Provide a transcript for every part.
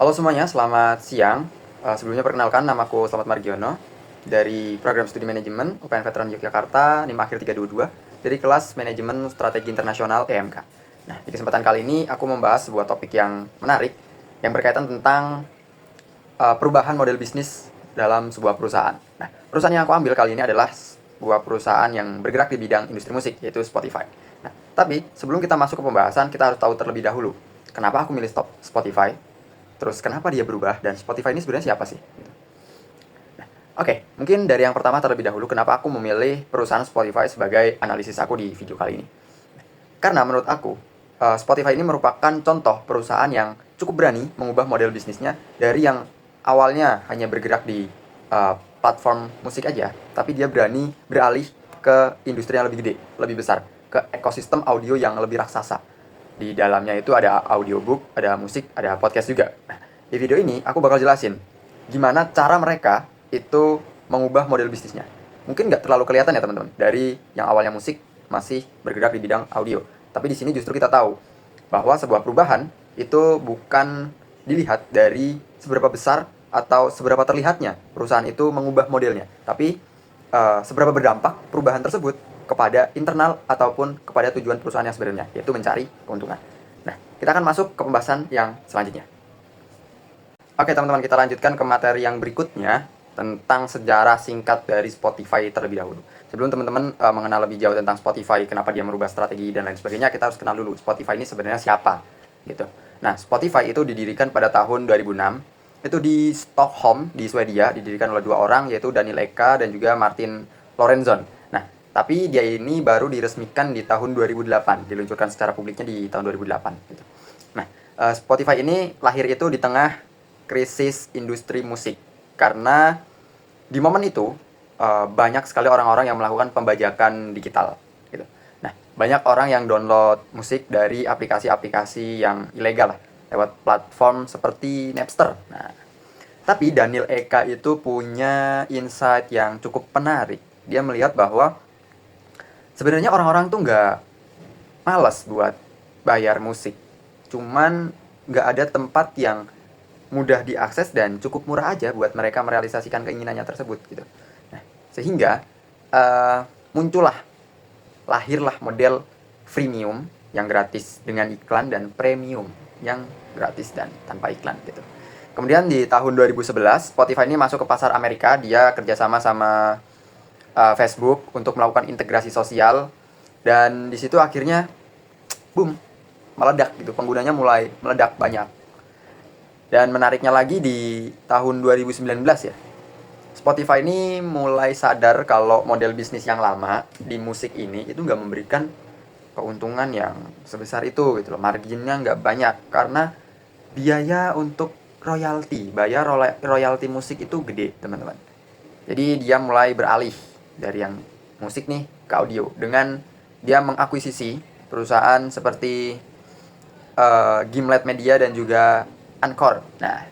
Halo semuanya, selamat siang. Sebelumnya perkenalkan, namaku Slamet Margiono dari Program Studi Manajemen UPN Veteran Yogyakarta, NIM akhir 322 dari kelas Manajemen Strategi Internasional EMK. Nah, di kesempatan kali ini aku membahas sebuah topik yang menarik yang berkaitan tentang perubahan model bisnis dalam sebuah perusahaan. Nah, perusahaan yang aku ambil kali ini adalah sebuah perusahaan yang bergerak di bidang industri musik, yaitu Spotify. Nah, tapi sebelum kita masuk ke pembahasan, kita harus tahu terlebih dahulu kenapa aku milih Spotify. Terus kenapa dia berubah dan Spotify ini sebenarnya siapa sih? Nah, oke, mungkin dari yang pertama terlebih dahulu kenapa aku memilih perusahaan Spotify sebagai analisis aku di video kali ini. Karena menurut aku, Spotify ini merupakan contoh perusahaan yang cukup berani mengubah model bisnisnya dari yang awalnya hanya bergerak di platform musik aja, tapi dia berani beralih ke industri yang lebih gede, lebih besar, ke ekosistem audio yang lebih raksasa. Di dalamnya itu ada audiobook, ada musik, ada podcast juga. Nah, di video ini aku bakal jelasin gimana cara mereka itu mengubah model bisnisnya. Mungkin nggak terlalu kelihatan ya teman-teman, dari yang awalnya musik masih bergerak di bidang audio. Tapi di sini justru kita tahu bahwa sebuah perubahan itu bukan dilihat dari seberapa besar atau seberapa terlihatnya perusahaan itu mengubah modelnya, tapi seberapa berdampak perubahan tersebut kepada internal ataupun kepada tujuan perusahaan yang sebenarnya, yaitu mencari keuntungan. Nah, kita akan masuk ke pembahasan yang selanjutnya. Oke teman-teman, kita lanjutkan ke materi yang berikutnya tentang sejarah singkat dari Spotify terlebih dahulu. Sebelum teman-teman mengenal lebih jauh tentang Spotify, kenapa dia merubah strategi dan lain sebagainya, kita harus kenal dulu Spotify ini sebenarnya siapa, gitu. Nah, Spotify itu didirikan pada tahun 2006. Itu di Stockholm, di Swedia, didirikan oleh dua orang, yaitu Daniel Eka dan juga Martin Lorenzon. Nah, tapi dia ini baru diresmikan di tahun 2008, diluncurkan secara publiknya di tahun 2008. Gitu. Nah, Spotify ini lahir itu di tengah krisis industri musik, karena di momen itu banyak sekali orang-orang yang melakukan pembajakan digital. Gitu. Nah, banyak orang yang download musik dari aplikasi-aplikasi yang ilegal lah, lewat platform seperti Napster. Nah, tapi Daniel Eka itu punya insight yang cukup menarik. Dia melihat bahwa sebenarnya orang-orang tuh nggak malas buat bayar musik. Cuman nggak ada tempat yang mudah diakses dan cukup murah aja buat mereka merealisasikan keinginannya tersebut gitu. Nah, sehingga muncullah, lahirlah model freemium yang gratis dengan iklan dan premium yang gratis dan tanpa iklan gitu. Kemudian di tahun 2011 Spotify ini masuk ke pasar Amerika. Dia kerjasama sama Facebook untuk melakukan integrasi sosial, dan di situ akhirnya boom, meledak gitu, penggunanya mulai meledak banyak. Dan menariknya lagi di tahun 2019 ya, Spotify ini mulai sadar kalau model bisnis yang lama di musik ini itu nggak memberikan keuntungan yang sebesar itu gitu loh. Marginnya nggak banyak karena biaya untuk royalti, bayar royalti musik itu gede teman-teman. Jadi dia mulai beralih dari yang musik nih ke audio dengan dia mengakuisisi perusahaan seperti Gimlet Media dan juga Anchor. Nah,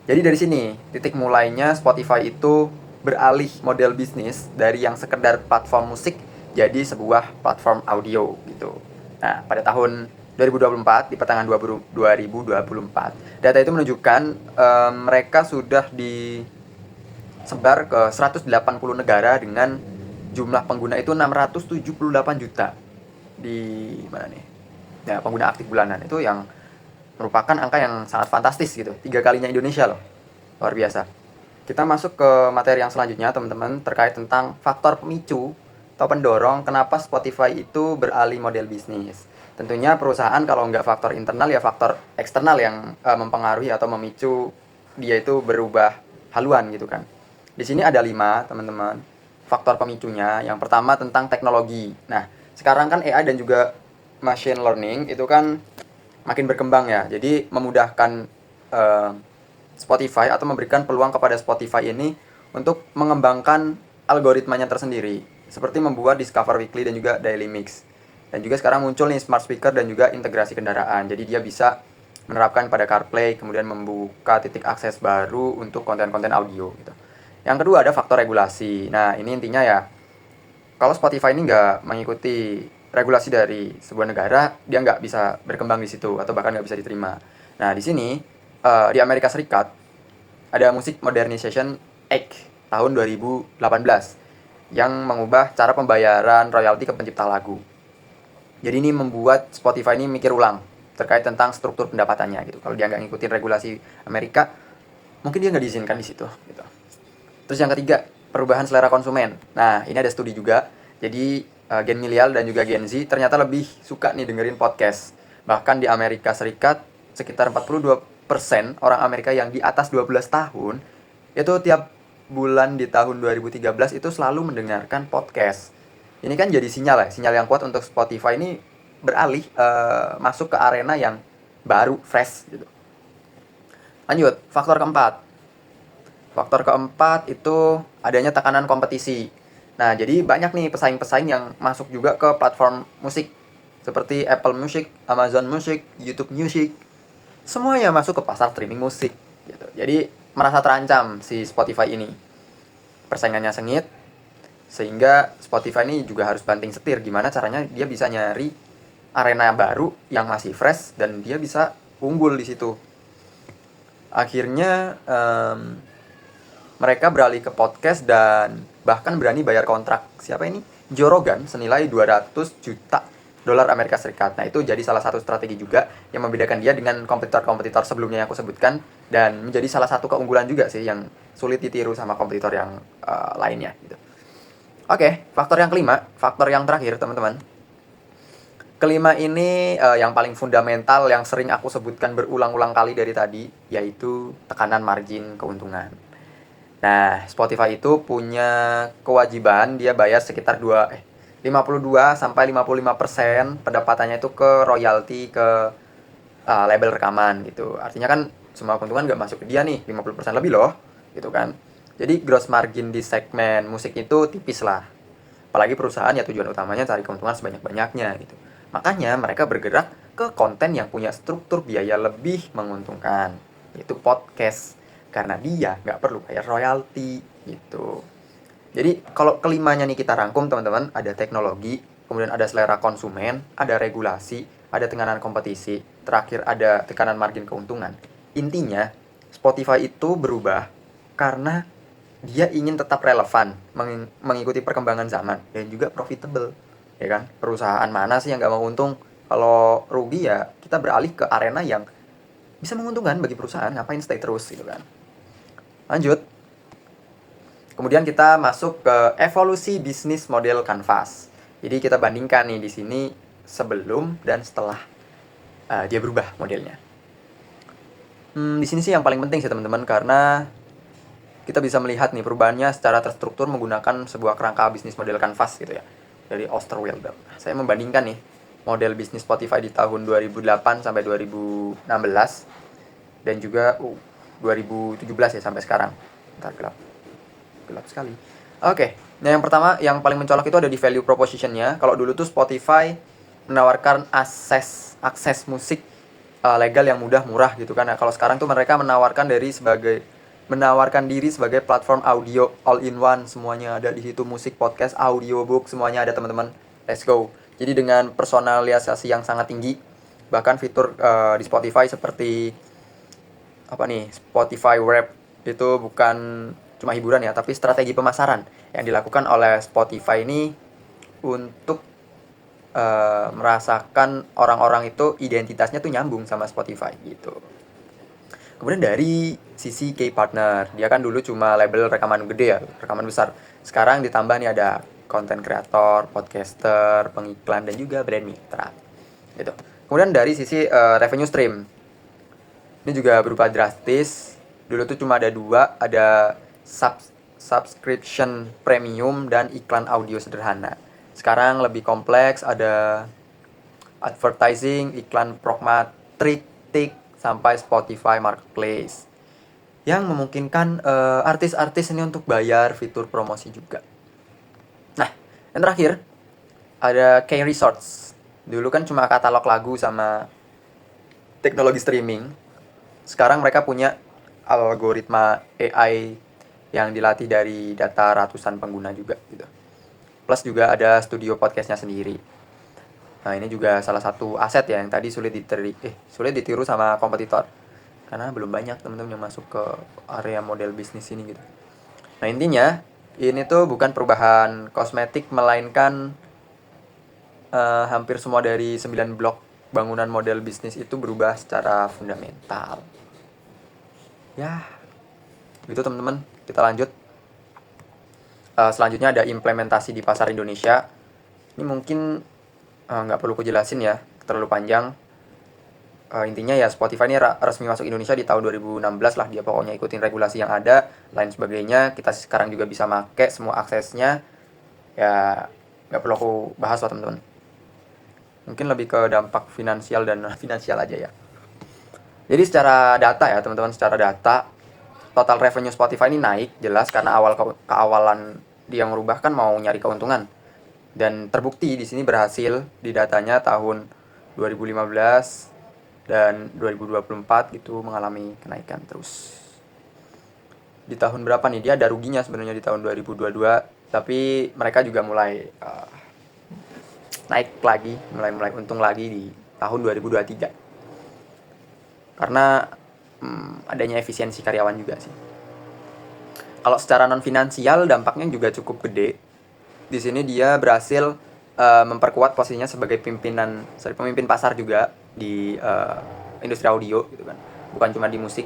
jadi dari sini titik mulainya Spotify itu beralih model bisnis dari yang sekedar platform musik jadi sebuah platform audio gitu. Nah, pada tahun 2024, di pertengahan 2024, data itu menunjukkan mereka sudah disebar ke 180 negara dengan jumlah pengguna itu 678 juta di mana nih? Ya, pengguna aktif bulanan itu yang merupakan angka yang sangat fantastis gitu, 3 kalinya Indonesia loh, luar biasa. Kita masuk ke materi yang selanjutnya teman-teman, terkait tentang faktor pemicu atau pendorong kenapa Spotify itu beralih model bisnis. Tentunya perusahaan kalau nggak faktor internal ya faktor eksternal yang mempengaruhi atau memicu dia itu berubah haluan gitu kan. Di sini ada 5 teman-teman faktor pemicunya. Yang pertama tentang teknologi. Nah, sekarang kan AI dan juga machine learning itu kan makin berkembang ya. Jadi memudahkan Spotify atau memberikan peluang kepada Spotify ini untuk mengembangkan algoritmanya tersendiri, seperti membuat Discover Weekly dan juga Daily Mix. Dan juga sekarang muncul nih smart speaker dan juga integrasi kendaraan. Jadi dia bisa menerapkan pada CarPlay, kemudian membuka titik akses baru untuk konten-konten audio gitu. Yang kedua ada faktor regulasi. Nah, ini intinya ya, kalau Spotify ini nggak mengikuti regulasi dari sebuah negara, dia nggak bisa berkembang di situ atau bahkan nggak bisa diterima. Nah, di sini di Amerika Serikat ada Music Modernization Act tahun 2018 yang mengubah cara pembayaran royalti ke pencipta lagu. Jadi ini membuat Spotify ini mikir ulang terkait tentang struktur pendapatannya gitu. Kalau dia nggak ngikutin regulasi Amerika, mungkin dia nggak diizinkan di situ gitu. Terus yang ketiga, perubahan selera konsumen. Nah, ini ada studi juga. Jadi Gen Millennial dan juga Gen Z ternyata lebih suka nih dengerin podcast. Bahkan di Amerika Serikat sekitar 42% orang Amerika yang di atas 12 tahun itu tiap bulan di tahun 2013 itu selalu mendengarkan podcast. Ini kan jadi sinyal yang kuat untuk Spotify ini beralih masuk ke arena yang baru, fresh gitu. Lanjut, faktor keempat. Faktor keempat itu adanya tekanan kompetisi. Nah, jadi banyak nih pesaing-pesaing yang masuk juga ke platform musik seperti Apple Music, Amazon Music, YouTube Music. Semuanya masuk ke pasar streaming musik gitu. Jadi merasa terancam si Spotify ini. Persaingannya sengit sehingga Spotify ini juga harus banting setir gimana caranya dia bisa nyari arena baru yang masih fresh dan dia bisa unggul di situ. Akhirnya mereka beralih ke podcast dan bahkan berani bayar kontrak siapa ini? Joe Rogan senilai 200 juta dolar Amerika Serikat. Nah, itu jadi salah satu strategi juga yang membedakan dia dengan kompetitor-kompetitor sebelumnya yang aku sebutkan dan menjadi salah satu keunggulan juga sih yang sulit ditiru sama kompetitor yang lainnya gitu. Oke, faktor yang kelima, faktor yang terakhir teman-teman. Kelima ini yang paling fundamental yang sering aku sebutkan berulang-ulang kali dari tadi, yaitu tekanan margin keuntungan. Nah, Spotify itu punya kewajiban dia bayar sekitar 52 sampai 55% pendapatannya itu ke royalti ke label rekaman gitu. Artinya kan semua keuntungan nggak masuk ke dia nih, 50% lebih loh, gitu kan. Jadi gross margin di segmen musik itu tipis lah. Apalagi perusahaan ya tujuan utamanya cari keuntungan sebanyak-banyaknya gitu. Makanya mereka bergerak ke konten yang punya struktur biaya lebih menguntungkan, yaitu podcast. Karena dia nggak perlu bayar royalti gitu. Jadi kalau kelimanya nih kita rangkum teman-teman, ada teknologi, kemudian ada selera konsumen, ada regulasi, ada tekanan kompetisi, terakhir ada tekanan margin keuntungan. Intinya Spotify itu berubah karena dia ingin tetap relevan, mengikuti perkembangan zaman dan juga profitable, ya kan? Perusahaan mana sih yang nggak mau untung? Kalau rugi ya kita beralih ke arena yang bisa menguntungkan bagi perusahaan, ngapain stay terus gitu kan? Lanjut. Kemudian kita masuk ke evolusi bisnis model Canvas. Jadi kita bandingkan nih di sini sebelum dan setelah dia berubah modelnya. Di sini sih yang paling penting sih teman-teman karena kita bisa melihat nih perubahannya secara terstruktur menggunakan sebuah kerangka bisnis model Canvas gitu ya. Dari Osterwalder. Saya membandingkan nih model bisnis Spotify di tahun 2008 sampai 2016 dan juga 2017 ya sampai sekarang. Bentar, gelap sekali. Oke, nah yang pertama yang paling mencolok itu ada di value proposition-nya. Kalau dulu tuh Spotify menawarkan akses musik legal yang mudah murah gitu kan. Nah, kalau sekarang tuh mereka menawarkan diri sebagai platform audio all in one, semuanya ada di situ, musik, podcast, audiobook, semuanya ada teman-teman. Let's go. Jadi dengan personalisasi yang sangat tinggi, bahkan fitur di Spotify seperti Spotify Wrap itu bukan cuma hiburan ya, tapi strategi pemasaran yang dilakukan oleh Spotify ini untuk merasakan orang-orang itu identitasnya tuh nyambung sama Spotify gitu. Kemudian dari sisi key partner, dia kan dulu cuma label rekaman gede ya, rekaman besar. Sekarang ditambah nih ada content creator, podcaster, pengiklan, dan juga brand mitra gitu. Kemudian dari sisi revenue stream, ini juga berubah drastis. Dulu tuh cuma ada dua, ada subscription premium dan iklan audio sederhana. Sekarang lebih kompleks, ada advertising, iklan pragmatic, sampai Spotify Marketplace yang memungkinkan artis-artis ini untuk bayar fitur promosi juga. Nah, yang terakhir ada K-Resorts. Dulu kan cuma katalog lagu sama teknologi streaming. Sekarang mereka punya algoritma AI yang dilatih dari data ratusan pengguna juga gitu. Plus juga ada studio podcastnya sendiri. Nah, ini juga salah satu aset ya yang tadi sulit ditiru sama kompetitor. karena belum banyak teman-teman yang masuk ke area model bisnis ini gitu. Nah intinya ini tuh bukan perubahan kosmetik, melainkan hampir semua dari 9 blok bangunan model bisnis itu berubah secara fundamental. Ya, gitu teman-teman. Kita lanjut. Selanjutnya ada implementasi di pasar Indonesia. Ini mungkin nggak perlu kujelasin ya, terlalu panjang. Intinya ya Spotify ini resmi masuk Indonesia di tahun 2016 lah. Dia pokoknya ikutin regulasi yang ada, lain sebagainya. Kita sekarang juga bisa make semua aksesnya. Ya nggak perlu aku bahas lah teman-teman. Mungkin lebih ke dampak finansial dan finansial aja ya. Jadi secara data ya teman-teman, secara data total revenue Spotify ini naik jelas karena keawalan dia ngerubah kan mau nyari keuntungan. Dan terbukti di sini berhasil di datanya tahun 2015 dan 2024 gitu mengalami kenaikan terus. Di tahun berapa nih? Dia ada ruginya sebenarnya di tahun 2022, tapi mereka juga mulai naik lagi, mulai untung lagi di tahun 2023. Karena adanya efisiensi karyawan juga sih. Kalau secara non finansial dampaknya juga cukup gede. Di sini dia berhasil memperkuat posisinya sebagai pemimpin pasar juga di industri audio gitu kan. Bukan cuma di musik,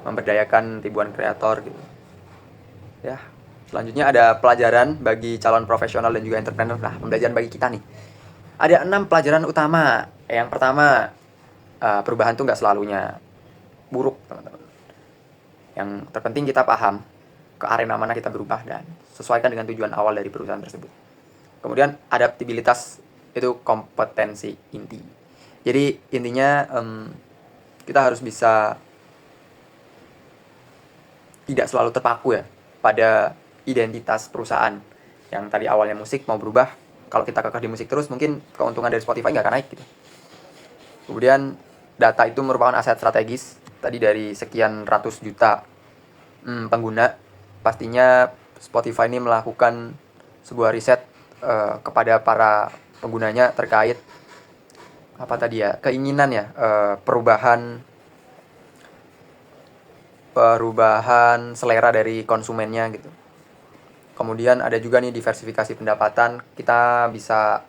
memberdayakan ribuan kreator gitu. Ya, selanjutnya ada pelajaran bagi calon profesional dan juga entrepreneur. Nah, pembelajaran bagi kita nih. Ada 6 pelajaran utama. Yang pertama, perubahan tuh nggak selalunya buruk, teman-teman. Yang terpenting kita paham ke arena mana kita berubah dan sesuaikan dengan tujuan awal dari perusahaan tersebut. Kemudian adaptabilitas itu kompetensi inti. Jadi intinya kita harus bisa tidak selalu terpaku ya pada identitas perusahaan. Yang tadi awalnya musik mau berubah, kalau kita kekeh di musik terus mungkin keuntungan dari Spotify nggak akan naik gitu. Kemudian data itu merupakan aset strategis. Tadi dari sekian ratus juta pengguna, pastinya Spotify ini melakukan sebuah riset kepada para penggunanya terkait apa tadi ya, keinginan ya, perubahan selera dari konsumennya gitu. Kemudian ada juga nih diversifikasi pendapatan. Kita bisa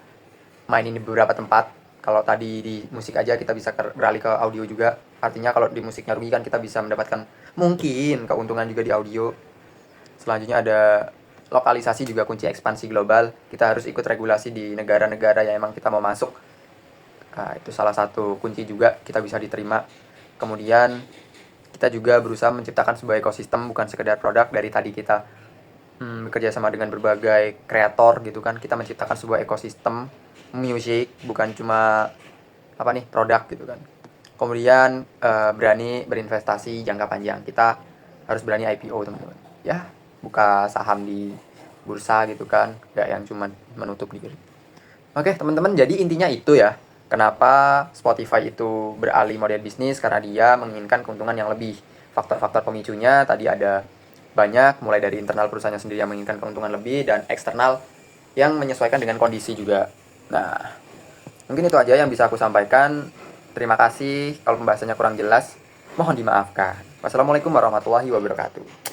mainin di beberapa tempat. Kalau tadi di musik aja kita bisa beralih ke audio juga. Artinya kalau di musiknya rugi kan kita bisa mendapatkan mungkin keuntungan juga di audio. Selanjutnya ada lokalisasi juga kunci ekspansi global. Kita harus ikut regulasi di negara-negara yang emang kita mau masuk. Nah, itu salah satu kunci juga kita bisa diterima. Kemudian kita juga berusaha menciptakan sebuah ekosistem, bukan sekedar produk. Dari tadi kita bekerja sama dengan berbagai kreator gitu kan, kita menciptakan sebuah ekosistem music, bukan cuma produk gitu kan. Kemudian berani berinvestasi jangka panjang. Kita harus berani IPO teman-teman ya, buka saham di bursa gitu kan, gak yang cuma menutup diri. Oke teman-teman, jadi intinya itu ya, kenapa Spotify itu beralih model bisnis, karena dia menginginkan keuntungan yang lebih. Faktor-faktor pemicunya tadi ada banyak, mulai dari internal perusahaannya sendiri yang menginginkan keuntungan lebih, dan eksternal yang menyesuaikan dengan kondisi juga. Nah, mungkin itu aja yang bisa aku sampaikan. Terima kasih. Kalau pembahasannya kurang jelas, mohon dimaafkan. Wassalamualaikum warahmatullahi wabarakatuh.